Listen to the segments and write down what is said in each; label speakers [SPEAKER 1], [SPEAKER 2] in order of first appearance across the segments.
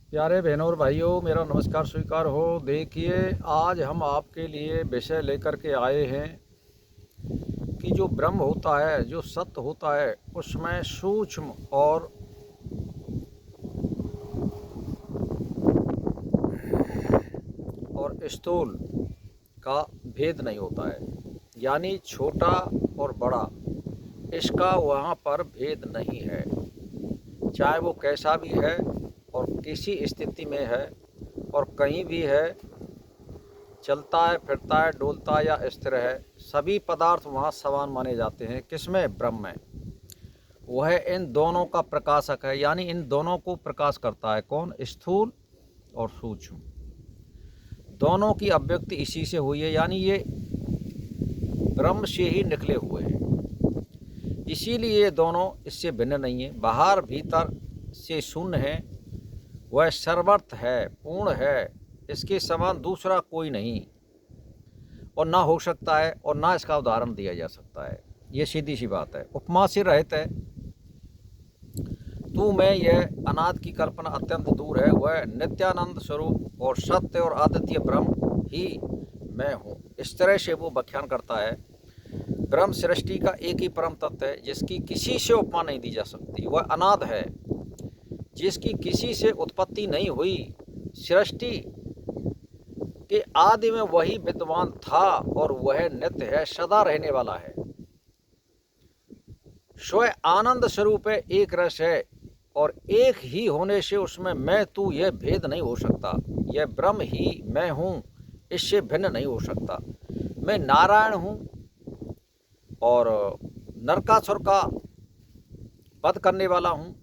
[SPEAKER 1] प्यारे बहनों और भाइयों, मेरा नमस्कार स्वीकार हो। देखिए, आज हम आपके लिए विषय लेकर के आए हैं कि जो ब्रह्म होता है, जो सत्य होता है, उसमें सूक्ष्म और स्थूल का भेद नहीं होता है। यानी छोटा और बड़ा, इसका वहाँ पर भेद नहीं है। चाहे वो कैसा भी है और किसी स्थिति में है और कहीं भी है, चलता है, फिरता है, डोलता है या स्थिर है, सभी पदार्थ वहाँ समान माने जाते हैं। किसमें? ब्रह्म में। वह इन दोनों का प्रकाशक है, यानी इन दोनों को प्रकाश करता है। कौन? स्थूल और सूक्ष्म। दोनों की अभिव्यक्ति इसी से हुई है, यानी ये ब्रह्म से ही निकले हुए हैं। इसीलिए ये दोनों इससे भिन्न नहीं है। बाहर भीतर से शून्य है, वह सर्वत्र है, पूर्ण है। इसके समान दूसरा कोई नहीं और ना हो सकता है और ना इसका उदाहरण दिया जा सकता है। ये सीधी सी बात है। उपमा से रहित है। तू मैं यह अनाद की कल्पना अत्यंत दूर है। वह नित्यानंद स्वरूप और सत्य और अद्वितीय ब्रह्म ही मैं हूँ। इस तरह से वो व्याख्यान करता है। ब्रह्म सृष्टि का एक ही परम तत्व है, जिसकी किसी से उपमा नहीं दी जा सकती। वह अनाद है, जिसकी किसी से उत्पत्ति नहीं हुई। सृष्टि के आदि में वही विद्वान था और वह नित्य है, सदा रहने वाला है। स्वयं आनंद स्वरूप है, एक रस है और एक ही होने से उसमें मैं तू यह भेद नहीं हो सकता। यह ब्रह्म ही मैं हूँ, इससे भिन्न नहीं हो सकता। मैं नारायण हूँ और नरकासुर का वध करने वाला हूँ,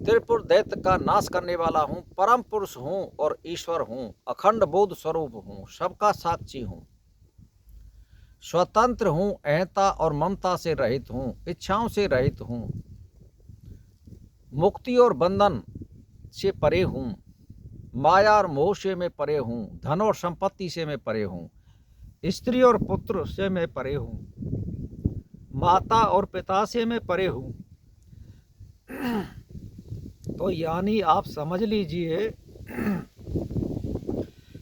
[SPEAKER 1] त्रिपुर दैत्य का नाश करने वाला हूँ, परम पुरुष हूँ और ईश्वर हूँ, अखंड बोध स्वरूप हूँ, सबका साक्षी हूँ, स्वतंत्र हूँ, अहंता और ममता से रहित हूँ, इच्छाओं से रहित हूँ, मुक्ति और बंधन से परे हूँ, माया और मोह से मैं परे हूँ, धन और संपत्ति से मैं परे हूँ, स्त्री और पुत्र से मैं परे हूँ, माता और पिता से मैं परे हूँ। तो यानी आप समझ लीजिए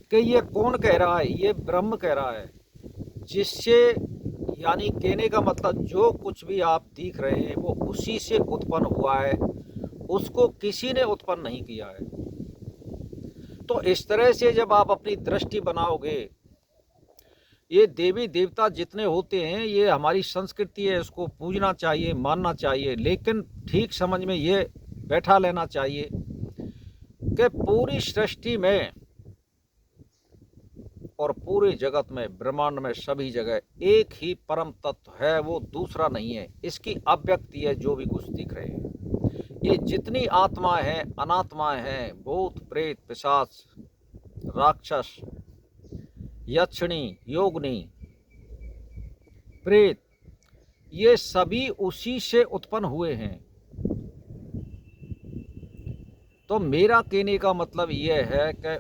[SPEAKER 1] कि ये कौन कह रहा है? ये ब्रह्म कह रहा है, जिससे यानी कहने का मतलब जो कुछ भी आप देख रहे हैं वो उसी से उत्पन्न हुआ है, उसको किसी ने उत्पन्न नहीं किया है। तो इस तरह से जब आप अपनी दृष्टि बनाओगे, ये देवी देवता जितने होते हैं ये हमारी संस्कृति है, इसको पूजना चाहिए, मानना चाहिए, लेकिन ठीक समझ में ये बैठा लेना चाहिए कि पूरी सृष्टि में और पूरे जगत में, ब्रह्मांड में, सभी जगह एक ही परम तत्व है, वो दूसरा नहीं है। इसकी अभिव्यक्ति है जो भी कुछ दिख रहे हैं। ये जितनी आत्माएं हैं, अनात्माएं हैं, भूत प्रेत पिशाच राक्षस यक्षिणी योगिनी प्रेत, ये सभी उसी से उत्पन्न हुए हैं। तो मेरा कहने का मतलब यह है कि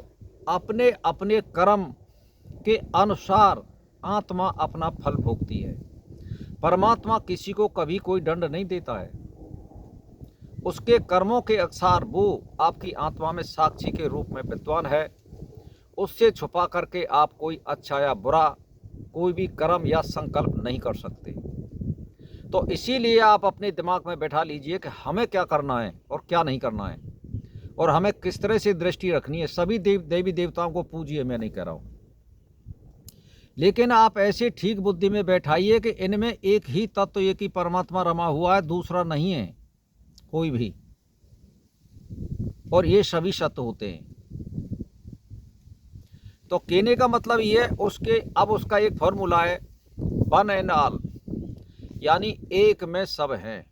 [SPEAKER 1] अपने अपने कर्म के अनुसार आत्मा अपना फल भोगती है। परमात्मा किसी को कभी कोई दंड नहीं देता है। उसके कर्मों के अनुसार वो आपकी आत्मा में साक्षी के रूप में विद्वान है। उससे छुपा करके आप कोई अच्छा या बुरा कोई भी कर्म या संकल्प नहीं कर सकते। तो इसीलिए आप अपने दिमाग में बैठा लीजिए कि हमें क्या करना है और क्या नहीं करना है और हमें किस तरह से दृष्टि रखनी है। सभी देवी देवताओं को पूजिए, मैं नहीं कह रहा हूँ, लेकिन आप ऐसे ठीक बुद्धि में बैठाइए कि इनमें एक ही तत्व, एक ही परमात्मा रमा हुआ है, दूसरा नहीं है कोई भी, और ये सभी सत्य होते हैं। तो कहने का मतलब ये अब उसका एक फॉर्मूला है, वन एंड ऑल, यानी एक में सब है,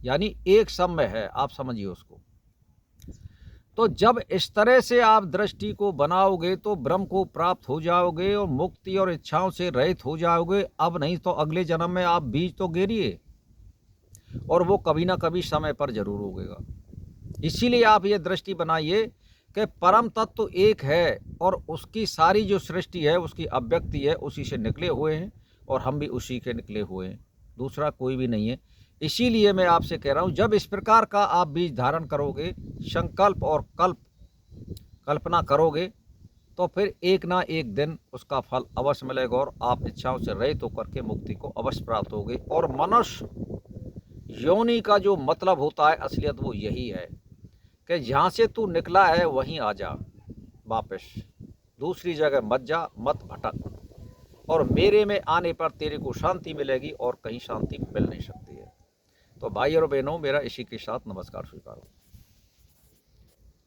[SPEAKER 1] यानी एक सब में है। आप समझिए उसको। तो जब इस तरह से आप दृष्टि को बनाओगे तो ब्रह्म को प्राप्त हो जाओगे और मुक्ति और इच्छाओं से रहित हो जाओगे। अब नहीं तो अगले जन्म में आप बीज तो गेरिए और वो कभी ना कभी समय पर जरूर उगेगा। इसीलिए आप ये दृष्टि बनाइए कि परम तत्व एक है और उसकी सारी जो सृष्टि है, उसकी अभिव्यक्ति है, उसी से निकले हुए हैं और हम भी उसी के निकले हुए हैं, दूसरा कोई भी नहीं है। इसीलिए मैं आपसे कह रहा हूँ, जब इस प्रकार का आप बीज धारण करोगे, संकल्प और कल्पना करोगे, तो फिर एक ना एक दिन उसका फल अवश्य मिलेगा और आप इच्छाओं से रहित होकर के मुक्ति को अवश्य प्राप्त होगी। और मनुष्य योनि का जो मतलब होता है, असलियत वो यही है कि जहाँ से तू निकला है वहीं आ जा, वापस दूसरी जगह मत जा, मत भटक। और मेरे में आने पर तेरे को शांति मिलेगी और कहीं शांति मिल नहीं सकती है। तो भाई और बहनों, मेरा इसी के साथ नमस्कार स्वीकार।